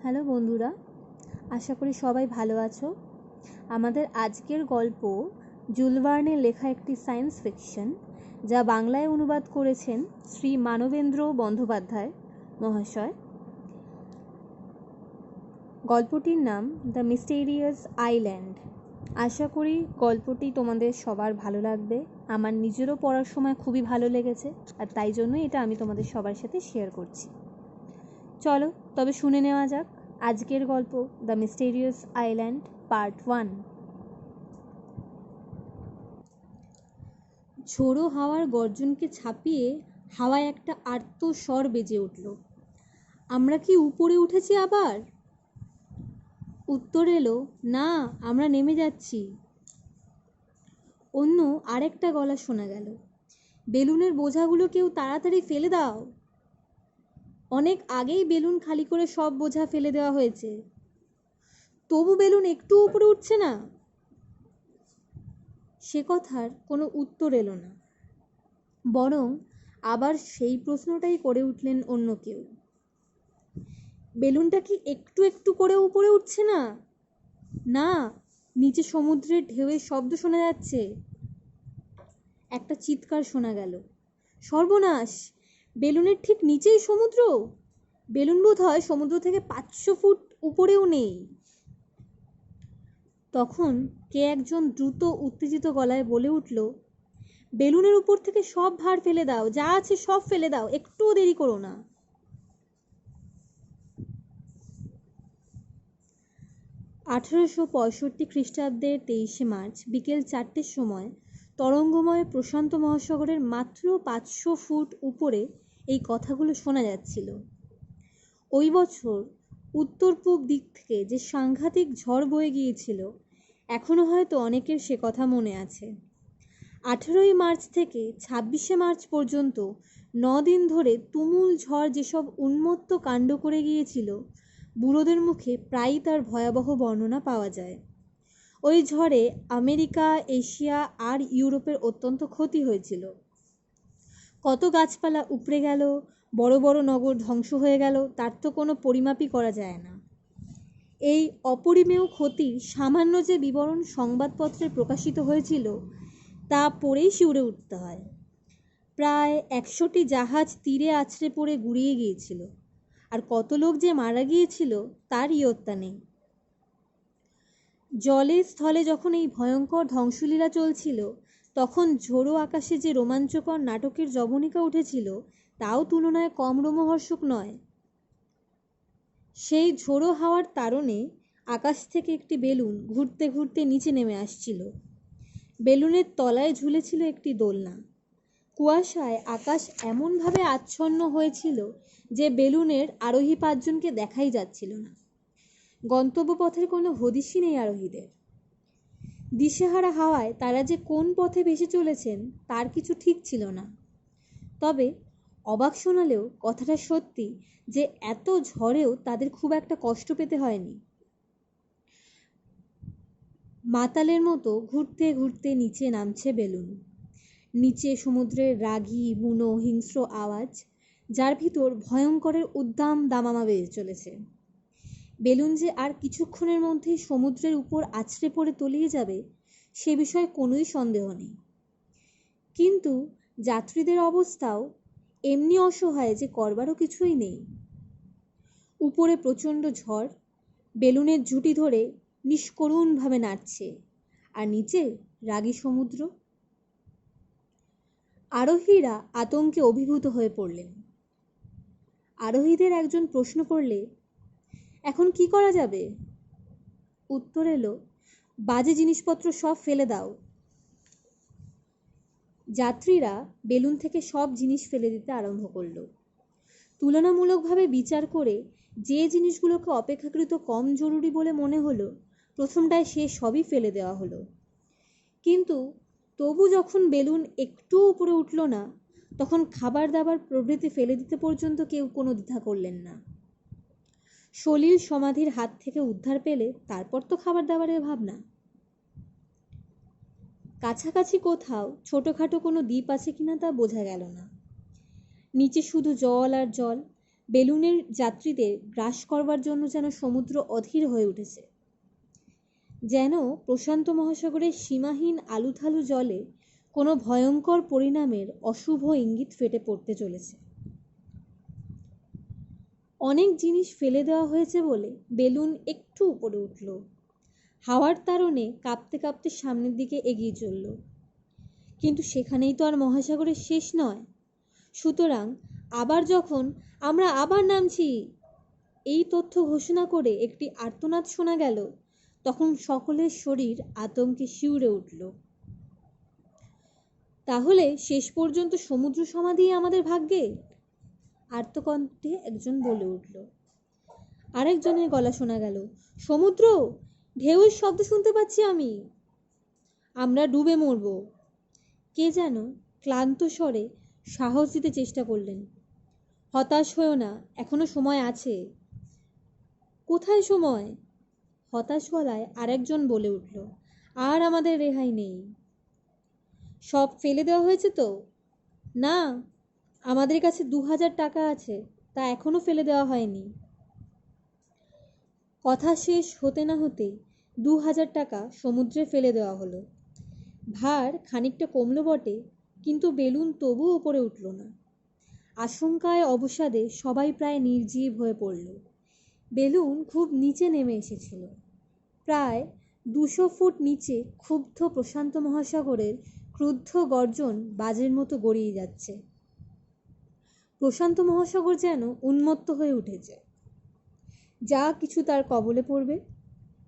Hello বন্ধুরা, আশা করি সবাই ভালো আছো। আমাদের আজকের গল্প জুল ভার্নের লেখা একটি সায়েন্স ফিকশন, যা বাংলায় অনুবাদ করেছেন শ্রী মানবেন্দ্র বন্দ্যোপাধ্যায় মহাশয়। গল্পটির নাম দ্য মিস্টেরিয়াস আইল্যান্ড। আশা করি গল্পটি তোমাদের সবার ভালো লাগবে। আমার নিজেরও পড়ার সময় খুবই ভালো লেগেছে, আর তাই জন্যই এটা আমি তোমাদের সবার সাথে শেয়ার করছি। চলো তবে শুনে নেওয়া যাক আজকের গল্প দ্য মিস্টেরিয়াস আইল্যান্ড পার্ট 1। ঝোড়ো হাওয়ার গর্জনকে ছাপিয়ে হাওয়ায় একটা আর্ত স্বর বেজে উঠল। আমরা কি উপরে উঠেছি আবার? উত্তর এলো, না, আমরা নেমে যাচ্ছি। অন্য আরেকটা গলা শোনা গেল, বেলুনের বোঝাগুলো কেউ তাড়াতাড়ি ফেলে দাও। অনেক আগেই বেলুন খালি করে সব বোঝা ফেলে দেওয়া হয়েছে, তবু বেলুন একটু উপরে উঠছে না। সে কথার কোনো উত্তর এলো না, বরং আবার সেই প্রশ্নটাই করে উঠলেন অন্য কেউ, বেলুনটা কি একটু একটু করে উপরে উঠছে না? না, নিচে সমুদ্রের ঢেউয়ের শব্দ শোনা যাচ্ছে। একটা চিৎকার শোনা গেল, সর্বনাশ, বেলুনের ঠিক নিচেই সমুদ্র। বেলুন বোধ হয় সমুদ্র থেকে 500 ফুট উপরেও নেই। তখন কে একজন দ্রুত উত্তেজিত গলায় বলে উঠল, বেলুনের উপর থেকে সব ভার ফেলে দাও, যা আছে সব ফেলে দাও, একটুও দেরি করো না। 1865 খ্রিস্টাব্দের 23শে মার্চ বিকেল 4টের সময় তরঙ্গময় প্রশান্ত মহাসাগরের মাত্র 500 ফুট উপরে এই কথাগুলো শোনা যাচ্ছিল। ওই বছর উত্তর পূব দিক থেকে যে সাংঘাতিক ঝড় বয়ে গিয়েছিল, এখনো হয়তো অনেকের সে কথা মনে আছে। 18ই মার্চ থেকে 26শে মার্চ পর্যন্ত 9 দিন ধরে তুমুল ঝড় যেসব উন্মত্ত কাণ্ড করে গিয়েছিল, বুড়োদের মুখে প্রায়ই তার ভয়াবহ বর্ণনা পাওয়া যায়। ওই ঝড়ে আমেরিকা, এশিয়া আর ইউরোপের অত্যন্ত ক্ষতি হয়েছিল। কত গাছপালা উপড়ে গেল, বড় বড় নগর ধ্বংস হয়ে গেল, তার তো কোনো পরিমাপই করা যায় না। এই অপরিমেয় ক্ষতির সামান্য যে বিবরণ সংবাদপত্রে প্রকাশিত হয়েছিল, তা পড়েই শিউরে উঠতে হয়। প্রায় 100টি জাহাজ তীরে আছড়ে পড়ে গুড়িয়ে গিয়েছিল, আর কত লোক যে মারা গিয়েছিল তার ইয়ত্তা নেই। জলে স্থলে যখন এই ভয়ঙ্কর ধ্বংসলীলা চলছিল, তখন ঝোড়ো আকাশে যে রোমাঞ্চকর নাটকের জবনিকা উঠেছিল, তাও তুলনায় কম রোমহর্ষক নয়। সেই ঝোড়ো হাওয়ার তাড়নে আকাশ থেকে একটি বেলুন ঘুরতে ঘুরতে নিচে নেমে আসছিল। বেলুনের তলায় ঝুলেছিল একটি দোলনা। কুয়াশায় আকাশ এমনভাবে আচ্ছন্ন হয়েছিল যে বেলুনের আরোহী 5 জনকে দেখাই যাচ্ছিল না। গন্তব্যপথের কোনো হদিশই নেই আরোহীদের। দিশেহারা হাওয়ায় তারা যে কোন পথে ভেসে চলেছেন তার কিছু ঠিক ছিল না। তবে অবাক শোনালেও কথাটা সত্যি যে এত ঝড়েও তাদের খুব একটা কষ্ট পেতে হয়নি। মাতালের মতো ঘুরতে ঘুরতে নিচে নামছে বেলুন। নিচে সমুদ্রের রাগী, বুনো, হিংস্র আওয়াজ, যার ভিতর ভয়ঙ্করের উদ্দাম দামামা বেজে চলেছে। বেলুন যে আর কিছুক্ষণের মধ্যেই সমুদ্রের উপর আছড়ে পড়ে তলিয়ে যাবে, সে বিষয়ে কোনোই সন্দেহ নেই। কিন্তু যাত্রীদের অবস্থাও এমনি অসহায় যে করবারও কিছুই নেই। উপরে প্রচণ্ড ঝড় বেলুনের ঝুঁটি ধরে নিষ্করুণভাবে নাড়ছে, আর নিচে রাগী সমুদ্র। আরোহীরা আতঙ্কে অভিভূত হয়ে পড়লেন। আরোহীদের একজন প্রশ্ন করলে, এখন কি করা যাবে? উত্তর এলো, বাজে জিনিসপত্র সব ফেলে দাও। যাত্রীরা বেলুন থেকে সব জিনিস ফেলে দিতে আরম্ভ করলো। তুলনামূলকভাবে বিচার করে যে জিনিসগুলোকে অপেক্ষাকৃত কম জরুরি বলে মনে হলো, প্রথমটায় সে সবই ফেলে দেওয়া হলো। কিন্তু তবু যখন বেলুন একটু উপরে উঠল না, তখন খাবার দাবার প্রভৃতি ফেলে দিতে পর্যন্ত কেউ কোনো দ্বিধা করলেন না। সলিল সমাধির হাত থেকে উদ্ধার পেলে তারপর তো খাবার দাবারের ভাবনা। কাছাকাছি কোথাও ছোটোখাটো কোনো দ্বীপ আছে কিনা তা বোঝা গেল না। নিচে শুধু জল আর জল, বেলুনের যাত্রীদের গ্রাস করবার জন্য যেন সমুদ্র অধীর হয়ে উঠেছে। যেন প্রশান্ত মহাসাগরের সীমাহীন আলুথালু জলে কোনো ভয়ঙ্কর পরিণামের অশুভ ইঙ্গিত ফেটে পড়তে চলেছে। অনেক জিনিস ফেলে দেওয়া হয়েছে বলে বেলুন একটু উপরে উঠল। হাওয়ার তাড়নে কাঁপতে কাঁপতে সামনের দিকে এগিয়ে চলল। কিন্তু সেখানেই তো আর মহাসাগরের শেষ নয়। সুতরাং আবার যখন আমরা আবার নামছি এই তথ্য ঘোষণা করে একটি আর্তনাদ শোনা গেল, তখন সকলের শরীর আতঙ্কে শিউরে উঠল। তাহলে শেষ পর্যন্ত সমুদ্র সমাধি আমাদের ভাগ্যে? আর্তকণ্ঠে একজন বলে উঠল। আরেকজনের গলা শোনা গেল, সমুদ্র, ঢেউয়ের শব্দ শুনতে পাচ্ছি আমি, আমরা ডুবে মরব। কে যেন ক্লান্ত স্বরে সাহস দিতে চেষ্টা করলেন, হতাশ হয়েও না, এখনো সময় আছে। কোথায় সময়? হতাশ গলায় আরেকজন বলে উঠল, আর আমাদের রেহাই নেই। সব ফেলে দেওয়া হয়েছে তো? না, আমাদের কাছে 2000 টাকা আছে, তা এখনো ফেলে দেওয়া হয়নি। কথা শেষ হতে না হতে 2000 টাকা সমুদ্রে ফেলে দেওয়া হলো। ভার খানিকটা কমলো বটে, কিন্তু বেলুন তবুও উপরে উঠল না। আশঙ্কায় অবসাদে সবাই প্রায় নির্জীব হয়ে পড়ল। বেলুন খুব নিচে নেমে এসেছিল। প্রায় 200 ফুট নিচে ক্ষুব্ধ প্রশান্ত মহাসাগরের ক্রুদ্ধ গর্জন বাজের মতো গড়িয়ে যাচ্ছে। প্রশান্ত মহাসাগর যেন উন্মত্ত হয়ে উঠেছে। যা কিছু তার কবলে পড়বে,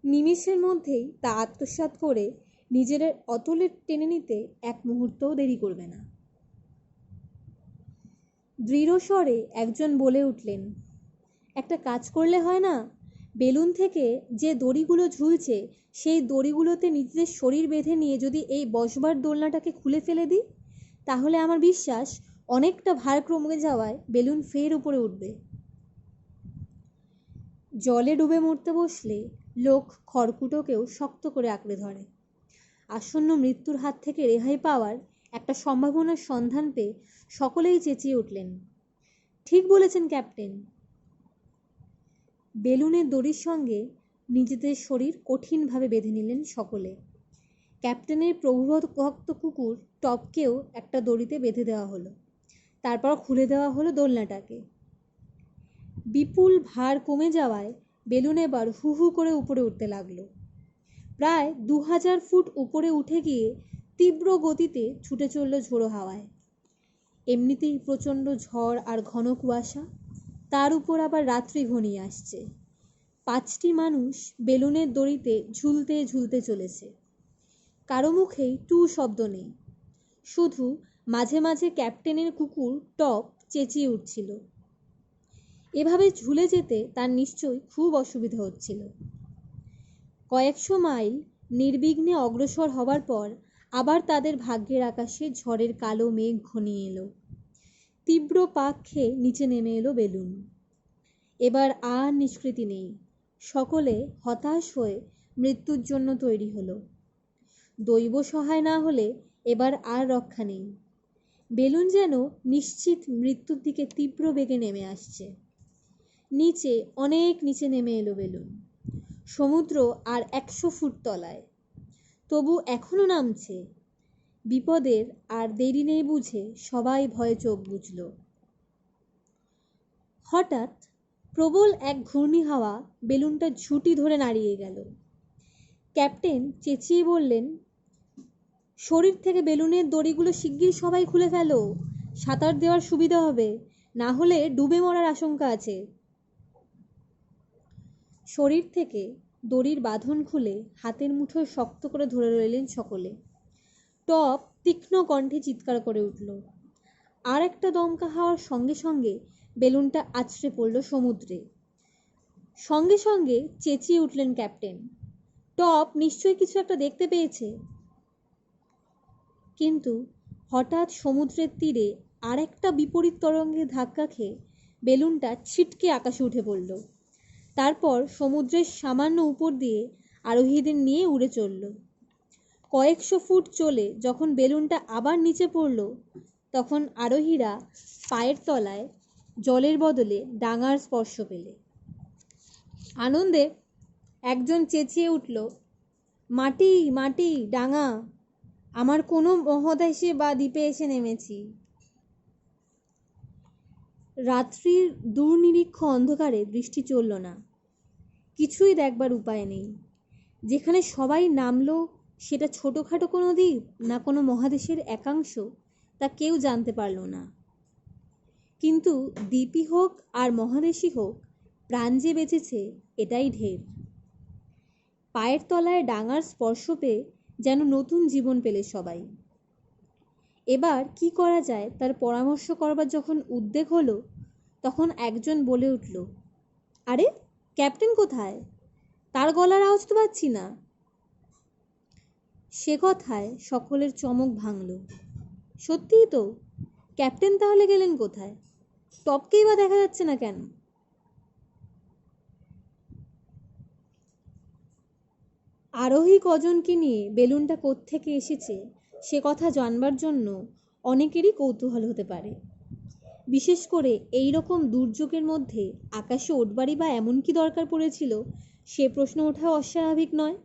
নিমেষের মধ্যেই তা আত্মসাৎ করে নিজের অতলে টেনে নিতে এক মুহূর্তও দেরি করবে না। দৃঢ় স্বরে একজন বলে উঠলেন, একটা কাজ করলে হয় না? বেলুন থেকে যে দড়িগুলো ঝুলছে সেই দড়িগুলোতে নিজেদের শরীর বেঁধে নিয়ে যদি এই বসবার দোলনাটাকে খুলে ফেলে দিই, তাহলে আমার বিশ্বাস অনেকটা ভার কমে যাওয়ায় বেলুন ফের উপরে উঠবে। জলে ডুবে মরতে বসলে লোক খড়কুটোকেও শক্ত করে আঁকড়ে ধরে। আসন্ন মৃত্যুর হাত থেকে রেহাই পাওয়ার একটা সম্ভাবনার সন্ধান পেয়ে সকলেই চেঁচিয়ে উঠলেন, ঠিক বলেছেন ক্যাপ্টেন। বেলুনের দড়ির সঙ্গে নিজেদের শরীর কঠিনভাবে বেঁধে নিলেন সকলে। ক্যাপ্টেনের প্রভুভক্ত কুকুর টপকেও একটা দড়িতে বেঁধে দেওয়া হলো। তারপর খুলে দেওয়া হলো দোলনাটাকে। বিপুল ভার কমে যাওয়ায় বেলুন এবার হু হু করে উপরে উঠতে লাগলো। প্রায় 2000 ফুট উপরে উঠে গিয়ে তীব্র গতিতে ছুটে চলল ঝোড়ো হাওয়ায়। এমনিতেই প্রচণ্ড ঝড় আর ঘন কুয়াশা, তার উপর আবার রাত্রি ঘনিয়ে আসছে। 5টি মানুষ বেলুনের দড়িতে ঝুলতে ঝুলতে চলেছে। কারো মুখেই টু শব্দ নেই, শুধু মাঝে মাঝে ক্যাপ্টেনের কুকুর টপ চেঁচিয়ে উঠছিল। এভাবে ঝুলে যেতে তার নিশ্চয়ই খুব অসুবিধা হচ্ছিল। কয়েকশো মাইল নির্বিঘ্নে অগ্রসর হবার পর আবার তাদের ভাগ্যের আকাশে ঝড়ের কালো মেঘ ঘনিয়ে এলো। তীব্র পাক খেয়ে নিচে নেমে এলো বেলুন। এবার আর নিষ্কৃতি নেই। সকলে হতাশ হয়ে মৃত্যুর জন্য তৈরি হলো। দৈব সহায় না হলে এবার আর রক্ষা নেই। বেলুন যেন নিশ্চিত মৃত্যুর দিকে তীব্র বেগে নেমে আসছে। নিচে, অনেক নিচে নেমে এলো বেলুন। সমুদ্র আর 100 ফুট তলায়, তবু এখনো নামছে। বিপদের আর দেরি নেই বুঝে সবাই ভয়ে চোখ বুজল। হঠাৎ প্রবল এক ঘূর্ণি হাওয়া বেলুনটা ঝুঁটি ধরে নাড়িয়ে গেল। ক্যাপ্টেন চেঁচিয়ে বললেন, শরীর থেকে বেলুনের দড়িগুলো শিগগির সবাই খুলে ফেলো, সাঁতার দেওয়ার সুবিধা হবে, না হলে ডুবে মরার আশঙ্কা আছে। শরীর থেকে দড়ির বাঁধন খুলে হাতের মুঠোয় শক্ত করে ধরে রইলেন সকলে। টপ তীক্ষ্ণ কণ্ঠে চিৎকার করে উঠল। আর একটা দমকা হাওয়ার সঙ্গে সঙ্গে বেলুনটা আছড়ে পড়ল সমুদ্রে। সঙ্গে সঙ্গে চেঁচিয়ে উঠলেন ক্যাপ্টেন, টপ নিশ্চয়ই কিছু একটা দেখতে পেয়েছে। কিন্তু হঠাৎ সমুদ্রের তীরে আর একটা বিপরীত তরঙ্গে ধাক্কা খেয়ে বেলুনটা ছিটকে আকাশে উঠে পড়ল। তারপর সমুদ্রের সামান্য উপর দিয়ে আরোহীদের নিয়ে উড়ে চলল। কয়েকশো ফুট চলে যখন বেলুনটা আবার নিচে পড়ল, তখন আরোহীরা পায়ের তলায় জলের বদলে ডাঙার স্পর্শ পেলে। আনন্দে একজন চেঁচিয়ে উঠল, মাটি মাটি ডাঙা, আমার কোনো মহাদেশে বা দ্বীপে এসে নেমেছি। রাত্রির দুর্নিরীক্ষ অন্ধকারে দৃষ্টি চলল না। কিছুই দেখবার উপায় নেই। যেখানে সবাই নামলো সেটা ছোটোখাটো কোনো দ্বীপ না কোনো মহাদেশের একাংশ তা কেউ জানতে পারল না। কিন্তু দ্বীপই হোক আর মহাদেশই হোক, প্রাণ যে বেঁচেছে এটাই ঢের। পায়ের তলায় ডাঙার স্পর্শ পেয়ে যেন নতুন জীবন পেলে সবাই। এবার কি করা যায় তার পরামর্শ করবার যখন উদ্যোগ হলো, তখন একজন বলে উঠল, আরে ক্যাপ্টেন কোথায়? তার গলার আওয়াজ তো পাচ্ছি না। সে কথায় সকলের চমক ভাঙল। সত্যিই তো, ক্যাপ্টেন তাহলে গেলেন কোথায়? টপকেই বা দেখা যাচ্ছে না কেন? আরোহী কজনকে নিয়ে বেলুনটা কোত্থেকে এসেছে সে কথা জানবার জন্য অনেকেরই কৌতূহল হতে পারে। বিশেষ করে এই রকম দুর্যোগের মধ্যে আকাশে উঠবারই বা এমন কি দরকার পড়েছিল সে প্রশ্ন ওঠাও অস্বাভাবিক নয়।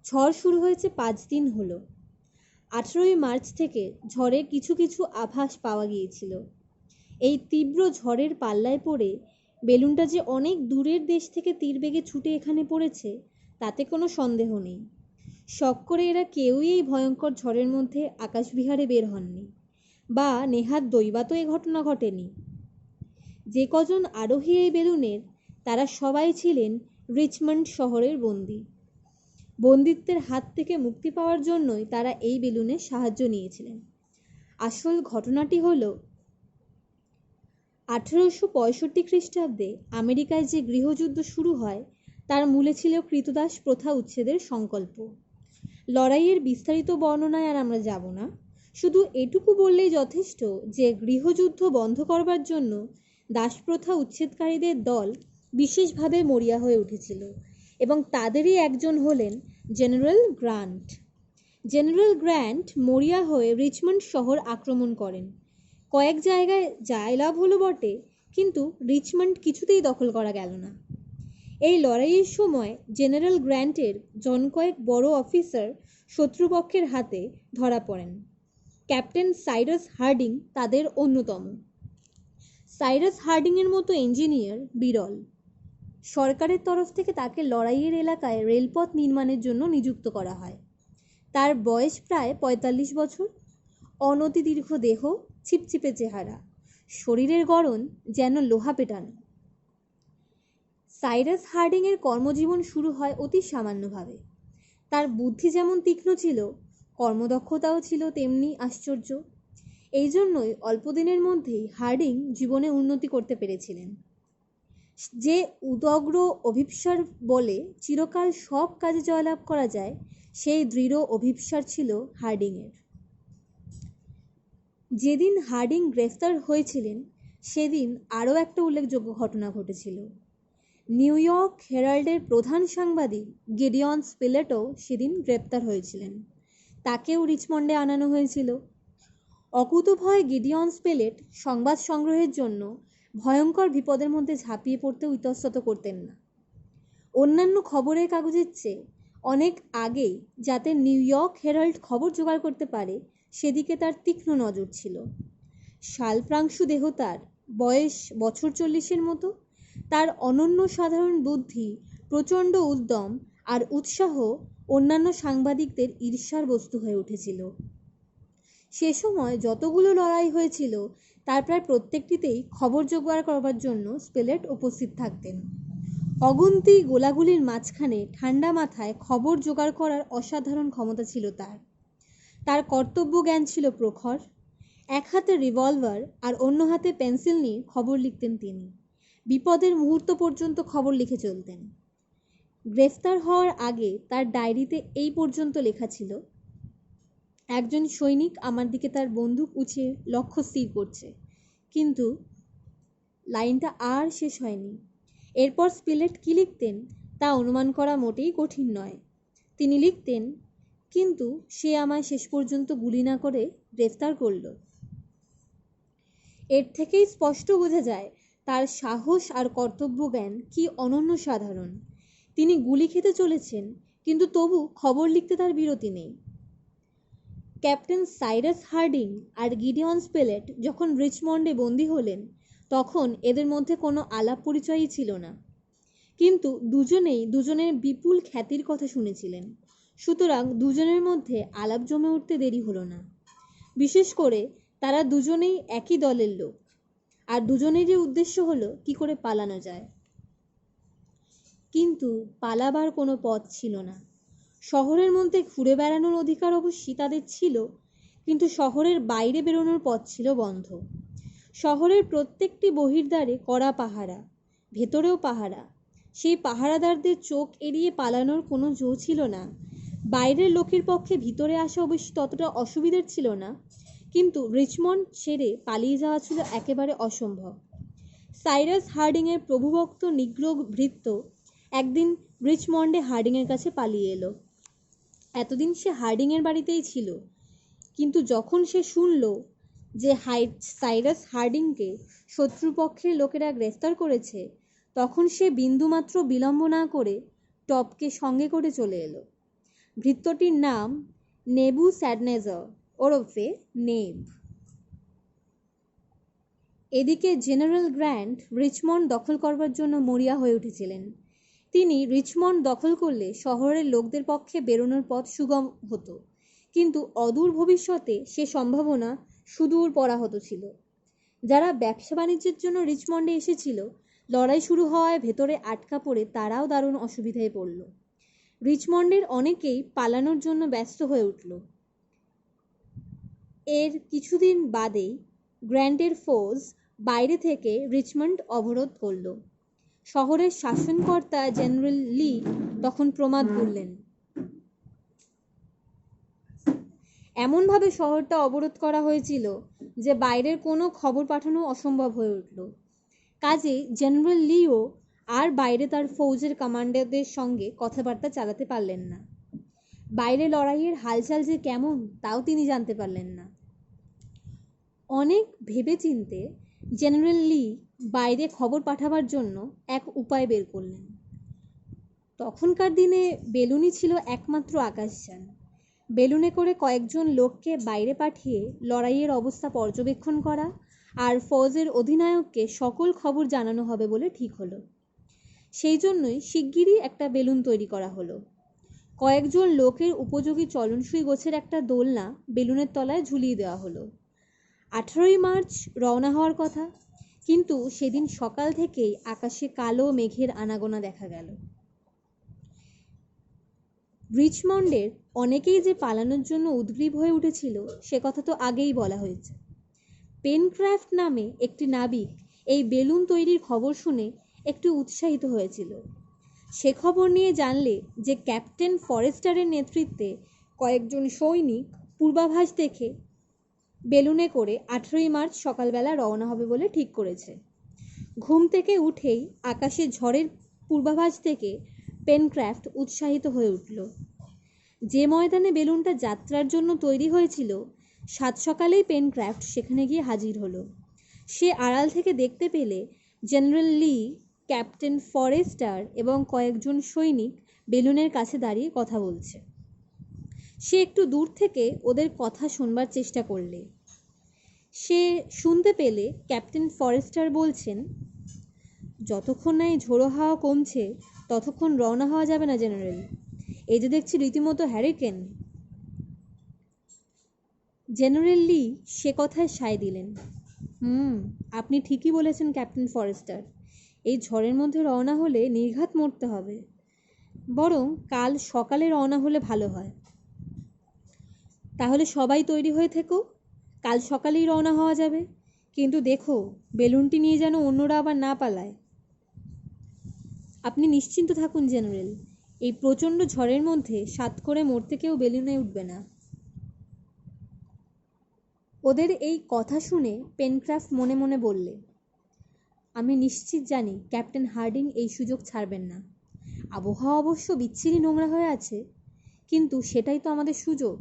ঝড় শুরু হয়েছে 5 দিন হলো। 18ই মার্চ থেকে ঝড়ের কিছু কিছু আভাস পাওয়া গিয়েছিল। এই তীব্র ঝড়ের পাল্লায় পড়ে বেলুনটা যে অনেক দূরের দেশ থেকে তীরবেগে ছুটে এখানে পড়েছে তাতে কোনো সন্দেহ নেই। শখ করে এরা কেউই এই ভয়ঙ্কর ঝড়ের মধ্যে আকাশবিহারে বের হননি, বা নেহাত দৈবাতও এ ঘটনা ঘটেনি। যে কজন আরোহী এই বেলুনের তারা সবাই ছিলেন রিচমন্ড শহরের বন্দী। বন্দিত্বের হাত থেকে মুক্তি পাওয়ার জন্যই তারা এই বেলুনের সাহায্য নিয়েছিলেন। আসল ঘটনাটি হলো 1865 খ্রিস্টাব্দে আমেরিকায় যে গৃহযুদ্ধ শুরু হয় তার মূলে ছিল কৃতদাস প্রথা উচ্ছেদের সংকল্প। লড়াইয়ের বিস্তারিত বর্ণনায় আর আমরা যাব না, শুধু এটুকু বললেই যথেষ্ট যে গৃহযুদ্ধ বন্ধ করবার জন্য দাসপ্রথা উচ্ছেদকারীদের দল বিশেষভাবে মরিয়া হয়ে উঠেছিল, এবং তাদেরই একজন হলেন জেনারেল গ্র্যান্ট। জেনারেল গ্র্যান্ট মরিয়া হয়ে রিচমন্ড শহর আক্রমণ করেন। কয়েক জায়গায় জয়লাভ হলো বটে, কিন্তু রিচমন্ড কিছুতেই দখল করা গেল না। এই লড়াইয়ের সময় জেনারেল গ্র্যান্টের জনকয়েক বড় অফিসার শত্রুপক্ষের হাতে ধরা পড়েন। ক্যাপ্টেন সাইরাস হার্ডিং তাদের অন্যতম। সাইরাস হার্ডিংয়ের মতো ইঞ্জিনিয়ার বিরল। সরকারের তরফ থেকে তাকে লড়াইয়ের এলাকায় রেলপথ নির্মাণের জন্য নিযুক্ত করা হয়। তার বয়স প্রায় 45 বছর। অনতি দীর্ঘ দেহ, ছিপছিপে চেহারা, শরীরের গড়ন যেন লোহা পেটানো। সাইরাস হার্ডিংয়ের কর্মজীবন শুরু হয় অতি সামান্যভাবে। তার বুদ্ধি যেমন তীক্ষ্ণ ছিল, কর্মদক্ষতাও ছিল তেমনি আশ্চর্য। এই জন্যই অল্পদিনের মধ্যেই হার্ডিং জীবনে উন্নতি করতে পেরেছিলেন। যে উদগ্র অভিপ্সার বলে চিরকাল সব কাজে জয়লাভ করা যায়, সেই দৃঢ় অভিপ্সার ছিল হার্ডিংয়ের। যেদিন হার্ডিং গ্রেফতার হয়েছিলেন সেদিন আরও একটা উল্লেখযোগ্য ঘটনা ঘটেছিল। নিউ ইয়র্ক হেরাল্ডের প্রধান সাংবাদিক গিডিয়ন স্পিলেটও সেদিন গ্রেপ্তার হয়েছিলেন। তাকেও রিচমন্ডে আনানো হয়েছিল। অকুতোভয় গিডিয়ন স্পিলেট সংবাদ সংগ্রহের জন্য ভয়ঙ্কর বিপদের মধ্যে ঝাঁপিয়ে পড়তে ইতস্তত করতেন না। অন্যান্য খবরের কাগজের চেয়ে অনেক আগেই যাতে নিউ ইয়র্ক হেরাল্ড খবর জোগাড় করতে পারে সেদিকে তার তীক্ষ্ণ নজর ছিল। শালপ্রাংশু দেহ তার, বয়স বছর 40-এর মতো। তার অনন্য সাধারণ বুদ্ধি, প্রচণ্ড উদ্যম আর উৎসাহ অন্যান্য সাংবাদিকদের ঈর্ষার বস্তু হয়ে উঠেছিল। সে সময় যতগুলো লড়াই হয়েছিল তার প্রায় প্রত্যেকটিতেই খবর জোগাড় করবার জন্য স্পিলেট উপস্থিত থাকতেন। অগুন্তি গোলাগুলির মাঝখানে ঠান্ডা মাথায় খবর জোগাড় করার অসাধারণ ক্ষমতা ছিল তার। তার কর্তব্য জ্ঞান ছিল প্রখর। এক হাতে রিভলভার আর অন্য হাতে পেন্সিল নিয়ে খবর লিখতেন তিনি। বিপদের মুহূর্ত পর্যন্ত খবর লিখে চলতেন। গ্রেফতার হওয়ার আগে তার ডায়েরিতে এই পর্যন্ত লেখা ছিল, একজন সৈনিক আমার দিকে তার বন্দুক উঁচিয়ে লক্ষ্য স্থির করছে। কিন্তু লাইনটা আর শেষ হয়নি। এরপর স্পিলেট কি লিখতেন তা অনুমান করা মোটেই কঠিন নয়। তিনি লিখতেন, কিন্তু সে আমায় শেষ পর্যন্ত গুলি না করে গ্রেফতার করল। এর থেকেই স্পষ্ট বোঝা যায় তার সাহস আর কর্তব্যজ্ঞান কি অনন্য সাধারণ। তিনি গুলি খেতে চলেছেন, কিন্তু তবু খবর লিখতে তার বিরতি নেই। ক্যাপ্টেন সাইরাস হার্ডিং আর গিডিয়ন স্পেলেট যখন রিচমন্ডে বন্দী হলেন, তখন এদের মধ্যে কোনো আলাপ পরিচয়ই ছিল না, কিন্তু দুজনেই দুজনের বিপুল খ্যাতির কথা শুনেছিলেন। সুতরাং দুজনের মধ্যে আলাপ জমে উঠতে দেরি হলো না। বিশেষ করে তারা দুজনেই একই দলের লোক, আর দুজনেরই উদ্দেশ্য হলো কি করে পালানো যায়। কিন্তু পালাবার কোনো পথ ছিল না। শহরের মধ্যে ঘুরে বেড়ানোর অধিকার অবশ্যই তাদের ছিল, কিন্তু শহরের বাইরে বেরোনোর পথ ছিল বন্ধ। শহরের প্রত্যেকটি বহির্দ্বারে কড়া পাহারা, ভেতরেও পাহারা। সেই পাহারাদারদের চোখ এড়িয়ে পালানোর কোনো জো ছিল না। বাইরের লোকের পক্ষে ভিতরে আসা অবশ্য ততটা অসুবিধার ছিল না, কিন্তু রিচমন্ড ছেড়ে পালিয়ে যাওয়া ছিল একেবারে অসম্ভব। সাইরাস হার্ডিংয়ের প্রভুভক্ত নিগ্রো ভৃত্য একদিন রিচমন্ডে হার্ডিংয়ের কাছে পালিয়ে এলো। এতদিন সে হার্ডিংয়ের বাড়িতেই ছিল, কিন্তু যখন সে শুনল যে সাইরাস হার্ডিংকে শত্রুপক্ষের লোকেরা গ্রেফতার করেছে, তখন সে বিন্দুমাত্র বিলম্ব না করে টপকে সঙ্গে করে চলে এলো। ভৃত্যটির নাম নেবুস্যাডনেজার ওরফে নেব। এদিকে জেনারেল গ্র্যান্ট রিচমন্ড দখল করবার জন্য মরিয়া হয়ে উঠেছিলেন। তিনি রিচমন্ড দখল করলে শহরের লোকদের পক্ষে বেরোনোর পথ সুগম হতো, কিন্তু অদূর ভবিষ্যতে সে সম্ভাবনা সুদূর পরাহত ছিল। যারা ব্যবসা বাণিজ্যের জন্য রিচমন্ডে এসেছিল, লড়াই শুরু হওয়ায় ভেতরে আটকা পড়ে তারাও দারুণ অসুবিধায় পড়ল। রিচমন্ডের অনেকেই পালানোর জন্য ব্যস্ত হয়ে উঠল। এর কিছুদিন বাদেই গ্র্যান্টের ফোর্স বাইরে থেকে রিচমন্ড অবরোধ করল। শহরের শাসনকর্তা জেনারেল লি তখন প্রমাদ করলেন। এমনভাবে শহরটা অবরোধ করা হয়েছিল যে বাইরের কোনো খবর পাঠানো অসম্ভব হয়ে উঠল। কাজেই জেনারেল লিও আর বাইরে তার ফৌজের কমান্ডারদের সঙ্গে কথাবার্তা চালাতে পারলেন না। বাইরে লড়াইয়ের হালচাল যে কেমন তাও তিনি জানতে পারলেন না। অনেক ভেবেচিন্তে জেনারেল লি বাইরে খবর পাঠাবার জন্য এক উপায় বের করলেন। তখনকার দিনে বেলুনই ছিল একমাত্র আকাশযান। বেলুনে করে কয়েকজন লোককে বাইরে পাঠিয়ে লড়াইয়ের অবস্থা পর্যবেক্ষণ করা আর ফৌজের অধিনায়ককে সকল খবর জানানো হবে বলে ঠিক হলো। সেই জন্যই শিগগিরই একটা বেলুন তৈরি করা হলো। কয়েকজন লোকের উপযোগী চলনসই গোছের একটা দোলনা বেলুনের তলায় ঝুলিয়ে দেওয়া হলো। 18ই মার্চ রওনা হওয়ার কথা, কিন্তু সেদিন সকাল থেকেই আকাশে কালো মেঘের আনাগোনা দেখা গেল। রিচমন্ডের অনেকেই যে পালানোর জন্য উদ্গ্রীব হয়ে উঠেছিল সে কথা তো আগেই বলা হয়েছে। পেনক্রাফট নামে একটি নাবিক এই বেলুন তৈরির খবর শুনে একটু উৎসাহিত হয়েছিল। সে খবর নিয়ে জানলে যে ক্যাপ্টেন ফরেস্টারের নেতৃত্বে কয়েকজন সৈনিক পূর্বাভাস দেখে বেলুনে করে 18ই মার্চ সকালবেলা রওনা হবে বলে ঠিক করেছে। ঘুম থেকে উঠেই আকাশে ঝড়ের পূর্বাভাস থেকে পেনক্রাফট উৎসাহিত হয়ে উঠল। যে ময়দানে বেলুনটা যাত্রার জন্য তৈরি হয়েছিল, সাত সকালেই পেনক্রাফট সেখানে গিয়ে হাজির হলো। সে আড়াল থেকে দেখতে পেলে জেনারেল লি, ক্যাপ্টেন ফরেস্টার এবং কয়েকজন সৈনিক বেলুনের কাছে দাঁড়িয়ে কথা বলছে। সে একটু দূর থেকে ওদের কথা শুনবার চেষ্টা করলে সে শুনতে পেলে ক্যাপ্টেন ফরেস্টার বলছেন, যতক্ষণ না এই ঝোড়ো হাওয়া কমছে ততক্ষণ রওনা হওয়া যাবে না জেনারেল। এই যে দেখছি রীতিমতো হ্যারিকেন। জেনারেল লি সে কথায় সায় দিলেন। আপনি ঠিকই বলেছেন ক্যাপ্টেন ফরেস্টার। এই ঝড়ের মধ্যে রওনা হলে নির্ঘাত মরতে হবে। বরং কাল সকালে রওনা হলে ভালো হয়। তাহলে সবাই তৈরি হয়ে থেকো, কাল সকালেই রওনা হওয়া যাবে। কিন্তু দেখো বেলুনটি নিয়ে যেন অন্যরা আবার না পালায়। আপনি নিশ্চিন্ত থাকুন জেনারেল, এই প্রচণ্ড ঝড়ের মধ্যে সাত করে মরতে কেউ বেলুনে উঠবে না। ওদের এই কথা শুনে পেনক্রাফট মনে মনে বললে, আমি নিশ্চিত জানি ক্যাপ্টেন হার্ডিং এই সুযোগ ছাড়বেন না। আবহাওয়া অবশ্য বিচ্ছিরি নোংরা হয়ে আছে, কিন্তু সেটাই তো আমাদের সুযোগ।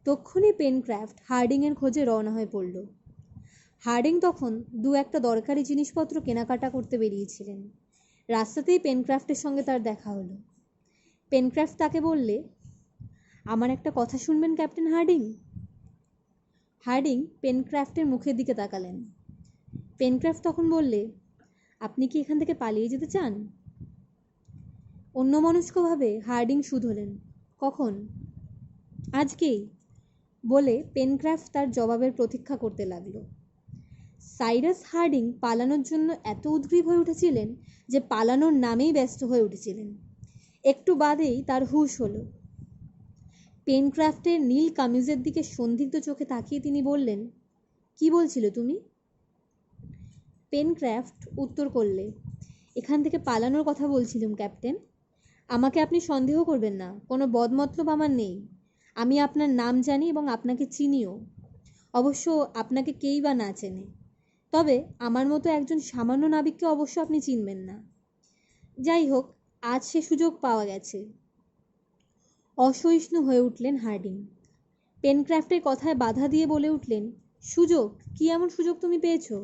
তক্ষুনি পেনক্রাফট হার্ডিংয়ের খোঁজে রওনা হয়ে পড়ল। হার্ডিং তখন একটা দরকারি জিনিসপত্র কেনাকাটা করতে বেরিয়েছিলেন। রাস্তাতেই পেনক্রাফটের সঙ্গে তার দেখা হলো। পেনক্রাফট তাকে বললে, আমার একটা কথা শুনবেন ক্যাপ্টেন হার্ডিং? হার্ডিং পেনক্রাফটের মুখের দিকে তাকালেন। পেনক্রাফট তখন বললে, আপনি কি এখান থেকে পালিয়ে যেতে চান? অন্যমনস্কভাবে হার্ডিং শুধলেন, কখন? আজকেই, বলে পেনক্রাফট তার জবাবের প্রতীক্ষা করতে লাগলো। সাইরাস হার্ডিং পালানোর জন্য এত উদ্গ্রীব হয়ে উঠেছিলেন যে পালানোর নামেই ব্যস্ত হয়ে উঠেছিলেন। একটু বাদেই তার হুঁশ হলো। পেনক্রাফটের নীল কামিজের দিকে সন্দিগ্ধ চোখে তাকিয়ে তিনি বললেন, কি বলছিলে তুমি? পেনক্রাফট উত্তর করলে, এখান থেকে পালানোর কথা বলছিলাম ক্যাপ্টেন। আমাকে আপনি সন্দেহ করবেন না, কোনো বদমতলব আমার নেই। আমি আপনার নাম জানি এবং আপনাকে চিনিও। অবশ্য আপনাকে কেই বা না চেনে, তবে আমার মতো একজন সামান্য নাবিককে অবশ্য আপনি চিনবেন না। যাই হোক, আজ সে সুযোগ পাওয়া গেছে। অসহিষ্ণু হয়ে উঠলেন হার্ডিং। পেনক্রাফটের কথায় বাধা দিয়ে বলে উঠলেন, সুযোগ? কি এমন সুযোগ তুমি পেয়েছো?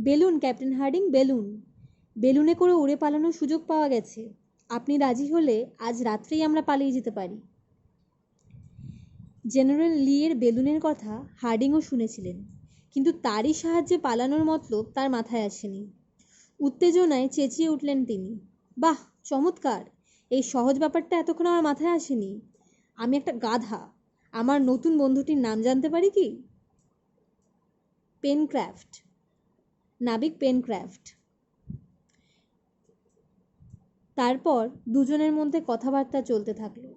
Balloon captain Harding, balloon. বেলুনে করে উড়ে পালানোর সুযোগ পাওয়া গেছে। আপনি রাজি হলে আজ রাত্রেই আমরা পালিয়ে যেতে পারি। জেনারেল লি এর বেলুনের কথা হার্ডিংও শুনেছিলেন, কিন্তু তারই সাহায্যে পালানোর মতলব তার মাথায় আসেনি। উত্তেজনায় চেঁচিয়ে উঠলেন তিনি, বাহ, চমৎকার! এই সহজ ব্যাপারটা এতক্ষণ আমার মাথায় আসেনি। আমি একটা গাধা। আমার নতুন বন্ধুটির নাম জানতে পারি কি? পেনক্রাফট, নাবিক পেনক্রাফট। তারপর দুজনের মধ্যে কথাবার্তা চলতে থাকলো।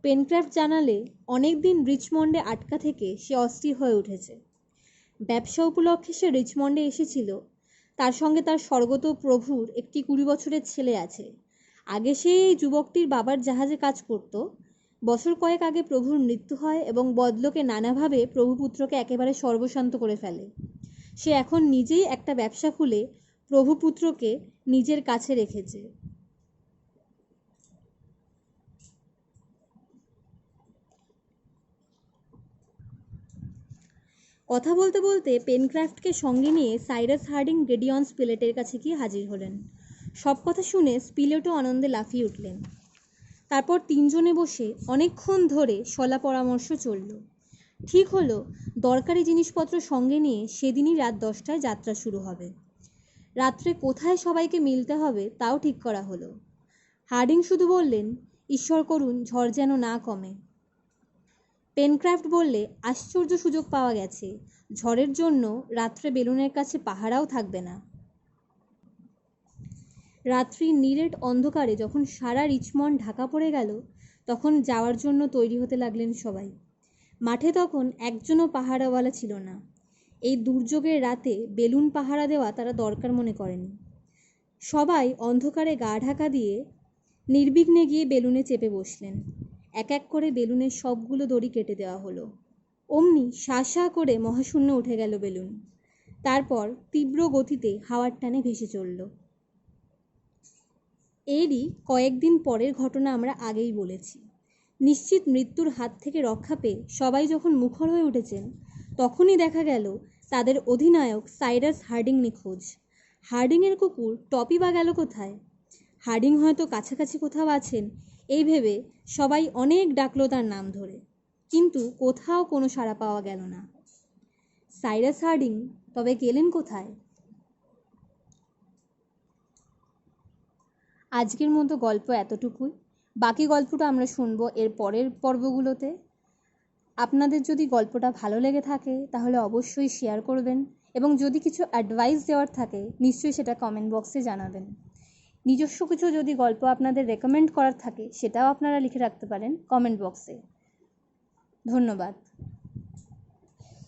পেনক্রাফট জানালে, অনেক দিন রিচমন্ডে আটকা থেকে সে অস্থির হয়ে উঠেছে। ব্যবসা উপলক্ষে সে রিচমন্ডে এসেছিল। তার সঙ্গে তার স্বর্গত প্রভুর একটি 20 বছরের ছেলে আছে। আগে সে এই যুবকটির বাবার জাহাজে কাজ করত। বছর কয়েক আগে প্রভুর মৃত্যু হয় এবং বদলোকে নানাভাবে প্রভুপুত্রকে একেবারে সর্বশান্ত করে ফেলে। সে এখন নিজেই একটা ব্যবসা খুলে প্রভুপুত্রকে নিজের কাছে রেখেছে। কথা বলতে বলতে পেনক্রাফটকে সঙ্গে নিয়ে সাইরাস হার্ডিং গেডিয়ন স্পিলেটের কাছে গিয়ে হাজির হলেন। সব কথা শুনে স্পিলেটও আনন্দে লাফিয়ে উঠলেন। তারপর তিনজনে বসে অনেকক্ষণ ধরে শলা পরামর্শ চলল। ঠিক হলো, দরকারি জিনিসপত্র সঙ্গে নিয়ে সেদিনই রাত 10টায় যাত্রা শুরু হবে। রাত্রে কোথায় সবাইকে মিলতে হবে তাও ঠিক করা হলো। হার্ডিং শুধু বললেন, ঈশ্বর করুন ঝড় যেন না কমে। পেনক্রাফট বললে, আশ্চর্য সুযোগ পাওয়া গেছে। ঝড়ের জন্য রাত্রে বেলুনের কাছে পাহারাও থাকবে না। রাত্রির নিরেট অন্ধকারে যখন সারা রিচমন্ড ঢাকা পড়ে গেল, তখন যাওয়ার জন্য তৈরি হতে লাগলেন সবাই। মাঠে তখন একজনও পাহারাওয়ালা ছিল না। এই দুর্যোগের রাতে বেলুন পাহারা দেওয়া তারা দরকার মনে করেনি। সবাই অন্ধকারে গা ঢাকা দিয়ে নির্বিঘ্নে গিয়ে বেলুনে চেপে বসলেন। এক এক করে বেলুনের সবগুলো দড়ি কেটে দেওয়া হলো। অমনি শা শা করে মহাশূন্য উঠে গেল বেলুন। তারপর তীব্র গতিতে হাওয়ার টানে ভেসে চলল। এরই কয়েকদিন পরের ঘটনা আমরা আগেই বলেছি। নিশ্চিত মৃত্যুর হাত থেকে রক্ষা পেয়ে সবাই যখন মুখর হয়ে উঠেছেন, তখনই দেখা গেল তাদের অধিনায়ক সাইরাস হার্ডিং নিখোঁজ। হার্ডিংয়ের কুকুর টপি বা গেল কোথায়? হার্ডিং হয়তো কাছাকাছি কোথাও আছেন এই ভেবে সবাই অনেক ডাকলো তার নাম ধরে, কিন্তু কোথাও কোনো সাড়া পাওয়া গেল না। সাইরাস হার্ডিং তবে গেলেন কোথায়? আজকের মতো গল্প এতটুকুই। বাকি গল্পটা আমরা শুনবো এর পরের পর্বগুলোতে। আপনাদের যদি গল্পটা ভালো লেগে থাকে তাহলে অবশ্যই শেয়ার করবেন, এবং যদি কিছু অ্যাডভাইস দেওয়ার থাকে নিশ্চয়ই সেটা কমেন্ট বক্সে জানাবেন। নিজস্ব কিছু যদি গল্প আপনাদের রেকমেন্ড করার থাকে সেটাও আপনারা লিখে রাখতে পারেন কমেন্ট বক্সে। ধন্যবাদ।